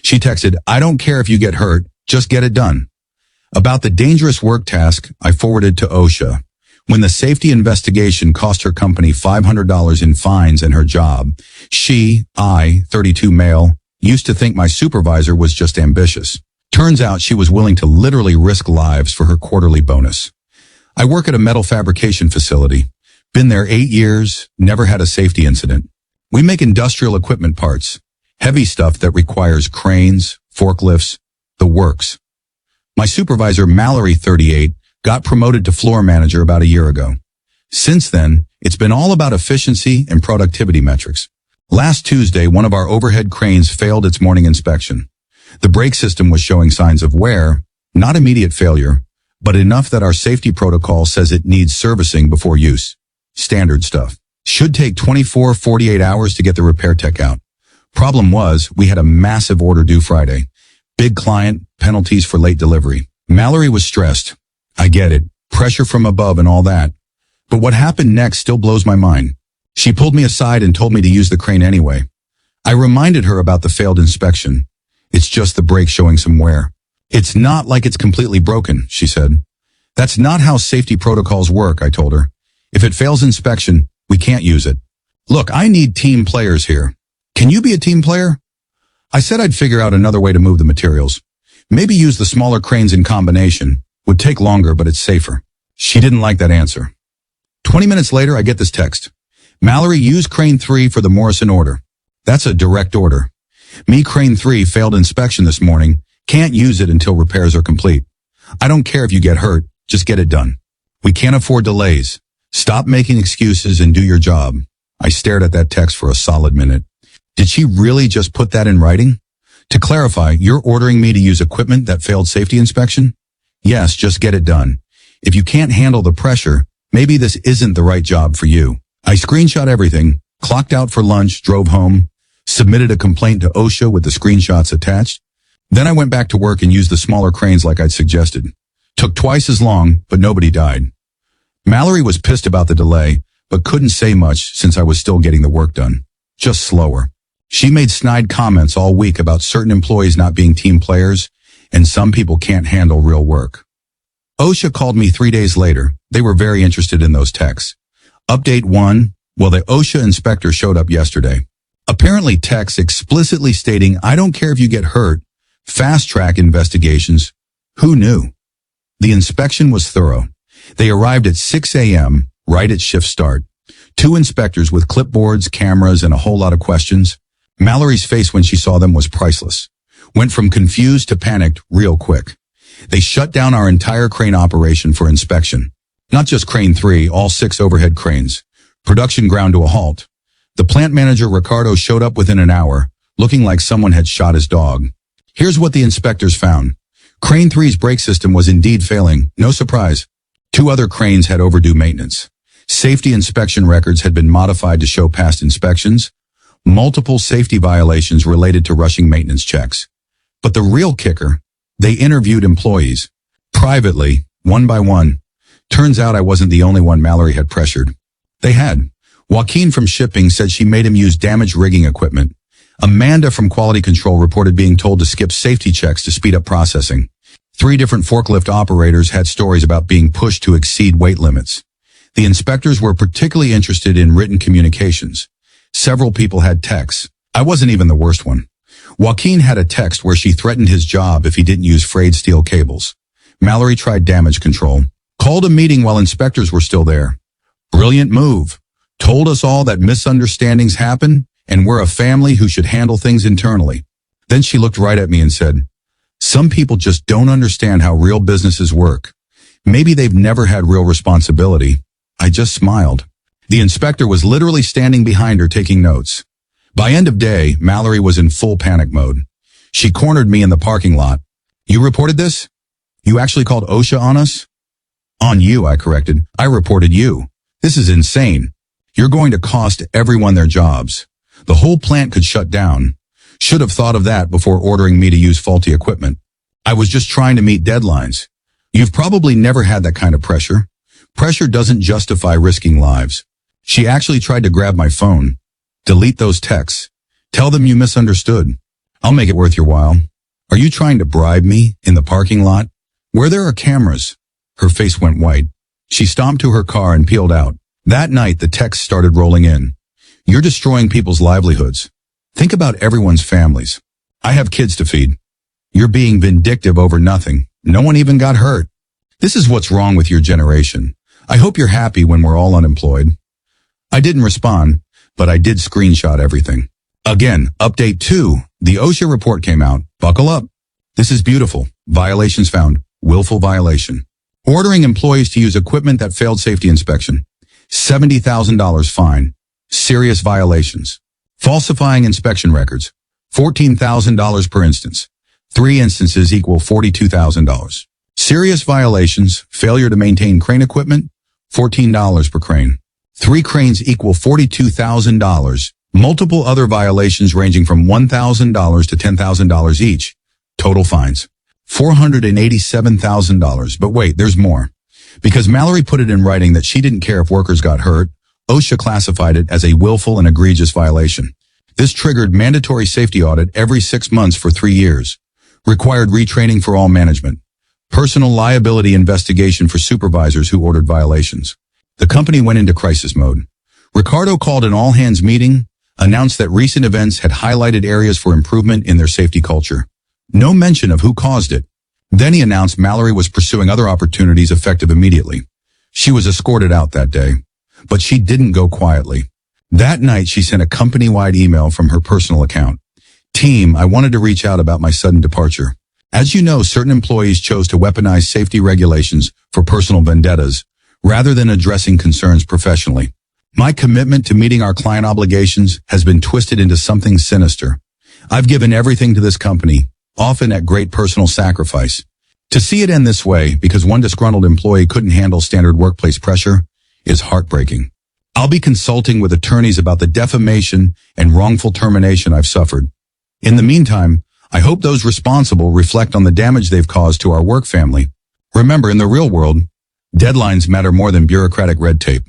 She texted, "I don't care if you get hurt, just get it done." About the dangerous work task, I forwarded to OSHA. When the safety investigation cost her company $500 in fines and her job, I, 32 male, used to think my supervisor was just ambitious. Turns out she was willing to literally risk lives for her quarterly bonus. I work at a metal fabrication facility. Been there 8 years, never had a safety incident. We make industrial equipment parts, heavy stuff that requires cranes, forklifts, the works. My supervisor, Mallory, 38, got promoted to floor manager about a year ago. Since then, it's been all about efficiency and productivity metrics. Last Tuesday, one of our overhead cranes failed its morning inspection. The brake system was showing signs of wear, not immediate failure, but enough that our safety protocol says it needs servicing before use. Standard stuff. Should take 48 hours to get the repair tech out. Problem was, we had a massive order due Friday. Big client, penalties for late delivery. Mallory was stressed. I get it. Pressure from above and all that. But what happened next still blows my mind. She pulled me aside and told me to use the crane anyway. I reminded her about the failed inspection. It's just the brake showing some wear. It's not like it's completely broken, she said. That's not how safety protocols work, I told her. If it fails inspection, we can't use it. Look, I need team players here. Can you be a team player? I said I'd figure out another way to move the materials. Maybe use the smaller cranes in combination. Would take longer, but it's safer. She didn't like that answer. 20 minutes later, I get this text. Mallory, use crane 3 for the Morrison order. That's a direct order. Me, crane 3 failed inspection this morning. Can't use it until repairs are complete. I don't care if you get hurt. Just get it done. We can't afford delays. Stop making excuses and do your job. I stared at that text for a solid minute. Did she really just put that in writing? To clarify, you're ordering me to use equipment that failed safety inspection? Yes, just get it done. If you can't handle the pressure, maybe this isn't the right job for you. I screenshot everything, clocked out for lunch, drove home, submitted a complaint to OSHA with the screenshots attached. Then I went back to work and used the smaller cranes like I'd suggested. Took twice as long, but nobody died. Mallory was pissed about the delay, but couldn't say much since I was still getting the work done. Just slower. She made snide comments all week about certain employees not being team players, and some people can't handle real work. OSHA called me 3 days later. They were very interested in those texts. Update 1, well, the OSHA inspector showed up yesterday. Apparently texts explicitly stating, I don't care if you get hurt, fast-track investigations. Who knew? The inspection was thorough. They arrived at 6 a.m., right at shift start. 2 inspectors with clipboards, cameras, and a whole lot of questions. Mallory's face when she saw them was priceless. Went from confused to panicked real quick. They shut down our entire crane operation for inspection. Not just crane 3, all 6 overhead cranes. Production ground to a halt. The plant manager, Ricardo, showed up within an hour, looking like someone had shot his dog. Here's what the inspectors found. Crane 3's brake system was indeed failing, no surprise. 2 other cranes had overdue maintenance. Safety inspection records had been modified to show past inspections. Multiple safety violations related to rushing maintenance checks. But the real kicker, they interviewed employees. Privately, one by one. Turns out I wasn't the only one Mallory had pressured. They had. Joaquin from shipping said she made him use damaged rigging equipment. Amanda from quality control reported being told to skip safety checks to speed up processing. 3 different forklift operators had stories about being pushed to exceed weight limits. The inspectors were particularly interested in written communications. Several people had texts. I wasn't even the worst one. Joaquin had a text where she threatened his job if he didn't use frayed steel cables. Mallory tried damage control. Called a meeting while inspectors were still there. Brilliant move. Told us all that misunderstandings happen and we're a family who should handle things internally. Then she looked right at me and said, some people just don't understand how real businesses work. Maybe they've never had real responsibility. I just smiled. The inspector was literally standing behind her taking notes. By end of day, Mallory was in full panic mode. She cornered me in the parking lot. You reported this? You actually called OSHA on us? On you, I corrected. I reported you. This is insane. You're going to cost everyone their jobs. The whole plant could shut down. Should have thought of that before ordering me to use faulty equipment. I was just trying to meet deadlines. You've probably never had that kind of pressure. Pressure doesn't justify risking lives. She actually tried to grab my phone. Delete those texts. Tell them you misunderstood. I'll make it worth your while. Are you trying to bribe me in the parking lot? Where there are cameras? Her face went white. She stomped to her car and peeled out. That night, the texts started rolling in. You're destroying people's livelihoods. Think about everyone's families. I have kids to feed. You're being vindictive over nothing. No one even got hurt. This is what's wrong with your generation. I hope you're happy when we're all unemployed. I didn't respond, but I did screenshot everything. Again, update 2. The OSHA report came out. Buckle up. This is beautiful. Violations found. Willful violation. Ordering employees to use equipment that failed safety inspection. $70,000 fine. Serious violations. Falsifying inspection records. $14,000 per instance. 3 instances equal $42,000. Serious violations. Failure to maintain crane equipment. $14 per crane. 3 cranes equal $42,000. Multiple other violations ranging from $1,000 to $10,000 each. Total fines. $487,000. But wait, there's more. Because Mallory put it in writing that she didn't care if workers got hurt, OSHA classified it as a willful and egregious violation. This triggered mandatory safety audit every 6 months for 3 years. Required retraining for all management. Personal liability investigation for supervisors who ordered violations. The company went into crisis mode. Ricardo called an all-hands meeting, announced that recent events had highlighted areas for improvement in their safety culture. No mention of who caused it. Then he announced Mallory was pursuing other opportunities effective immediately. She was escorted out that day. But she didn't go quietly. That night, she sent a company-wide email from her personal account. Team, I wanted to reach out about my sudden departure. As you know, certain employees chose to weaponize safety regulations for personal vendettas, rather than addressing concerns professionally. My commitment to meeting our client obligations has been twisted into something sinister. I've given everything to this company, often at great personal sacrifice. To see it end this way because one disgruntled employee couldn't handle standard workplace pressure is heartbreaking. I'll be consulting with attorneys about the defamation and wrongful termination I've suffered. In the meantime, I hope those responsible reflect on the damage they've caused to our work family. Remember, in the real world, deadlines matter more than bureaucratic red tape.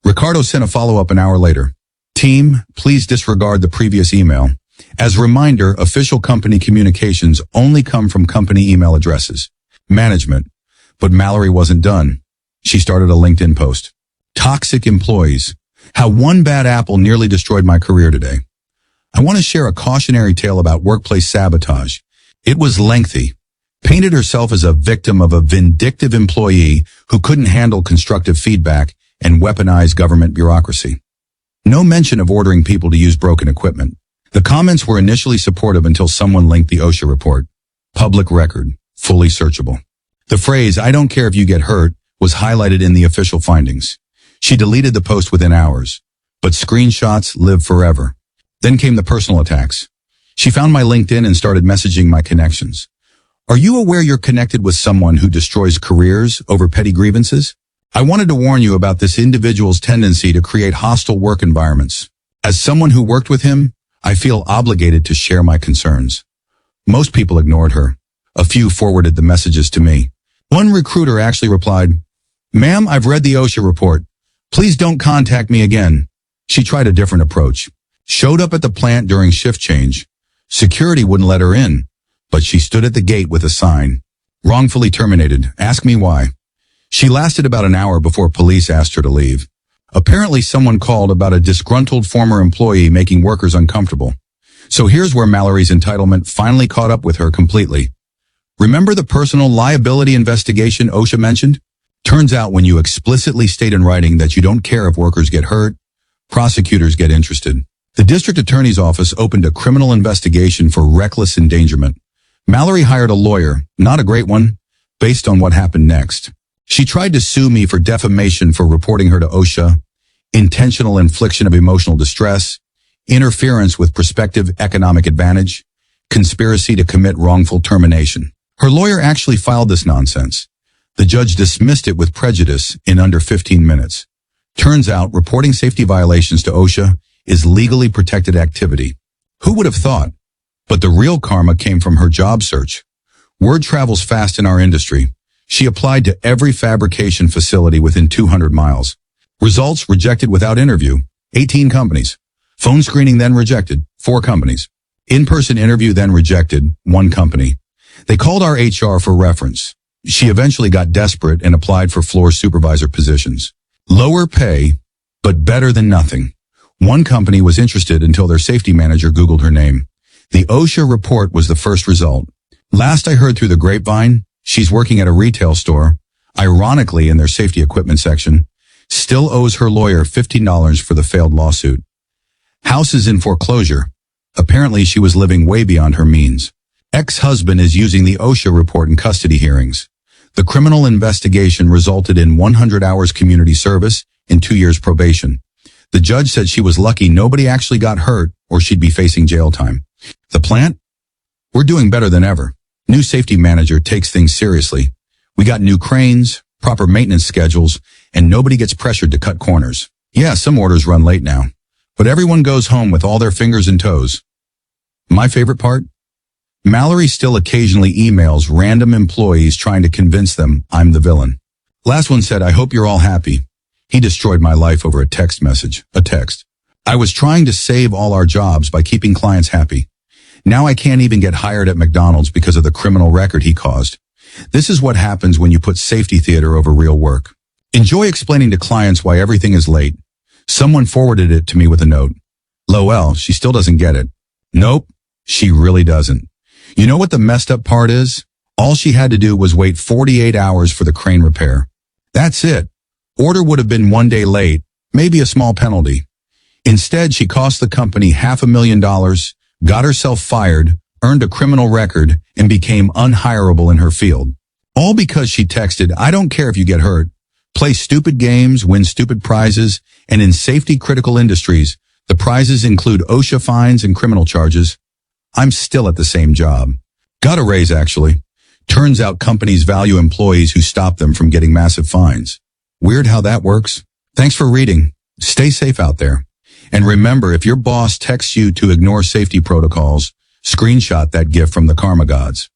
Ricardo sent a follow-up an hour later. Team, please disregard the previous email. As a reminder, official company communications only come from company email addresses. Management. But Mallory wasn't done. She started a LinkedIn post. Toxic employees. How one bad apple nearly destroyed my career today. I want to share a cautionary tale about workplace sabotage. It was lengthy. Painted herself as a victim of a vindictive employee who couldn't handle constructive feedback and weaponized government bureaucracy. No mention of ordering people to use broken equipment. The comments were initially supportive until someone linked the OSHA report. Public record, fully searchable. The phrase, "I don't care if you get hurt," was highlighted in the official findings. She deleted the post within hours, but screenshots live forever. Then came the personal attacks. She found my LinkedIn and started messaging my connections. Are you aware you're connected with someone who destroys careers over petty grievances? I wanted to warn you about this individual's tendency to create hostile work environments. As someone who worked with him, I feel obligated to share my concerns. Most people ignored her. A few forwarded the messages to me. One recruiter actually replied, "Ma'am, I've read the OSHA report. Please don't contact me again." She tried a different approach. Showed up at the plant during shift change. Security wouldn't let her in, but she stood at the gate with a sign. Wrongfully terminated. Ask me why. She lasted about an hour before police asked her to leave. Apparently someone called about a disgruntled former employee making workers uncomfortable. So here's where Mallory's entitlement finally caught up with her completely. Remember the personal liability investigation OSHA mentioned? Turns out when you explicitly state in writing that you don't care if workers get hurt, prosecutors get interested. The district attorney's office opened a criminal investigation for reckless endangerment. Mallory hired a lawyer, not a great one, based on what happened next. She tried to sue me for defamation for reporting her to OSHA, intentional infliction of emotional distress, interference with prospective economic advantage, conspiracy to commit wrongful termination. Her lawyer actually filed this nonsense. The judge dismissed it with prejudice in under 15 minutes. Turns out reporting safety violations to OSHA is legally protected activity. Who would have thought? But the real karma came from her job search. Word travels fast in our industry. She applied to every fabrication facility within 200 miles. Results rejected without interview, 18 companies. Phone screening then rejected, 4 companies. In-person interview then rejected, one company. They called our HR for reference. She eventually got desperate and applied for floor supervisor positions. Lower pay, but better than nothing. One company was interested until their safety manager Googled her name. The OSHA report was the first result. Last I heard through the grapevine, she's working at a retail store, ironically in their safety equipment section, still owes her lawyer $15 for the failed lawsuit. House is in foreclosure. Apparently she was living way beyond her means. Ex-husband is using the OSHA report in custody hearings. The criminal investigation resulted in 100 hours community service and 2 years probation. The judge said she was lucky nobody actually got hurt or she'd be facing jail time. The plant? We're doing better than ever. New safety manager takes things seriously. We got new cranes, proper maintenance schedules, and nobody gets pressured to cut corners. Yeah, some orders run late now, but everyone goes home with all their fingers and toes. My favorite part? Mallory still occasionally emails random employees trying to convince them I'm the villain. Last one said, I hope you're all happy. He destroyed my life over a text message. A text. I was trying to save all our jobs by keeping clients happy. Now I can't even get hired at McDonald's because of the criminal record he caused. This is what happens when you put safety theater over real work. Enjoy explaining to clients why everything is late. Someone forwarded it to me with a note. Lol, she still doesn't get it. Nope, she really doesn't. You know what the messed up part is? All she had to do was wait 48 hours for the crane repair. That's it. Order would have been 1 day late, maybe a small penalty. Instead, she cost the company $500,000, got herself fired, earned a criminal record, and became unhirable in her field. All because she texted, I don't care if you get hurt. Play stupid games, win stupid prizes, and in safety-critical industries, the prizes include OSHA fines and criminal charges. I'm still at the same job. Got a raise, actually. Turns out companies value employees who stop them from getting massive fines. Weird how that works. Thanks for reading. Stay safe out there. And remember, if your boss texts you to ignore safety protocols, screenshot that gift from the karma gods.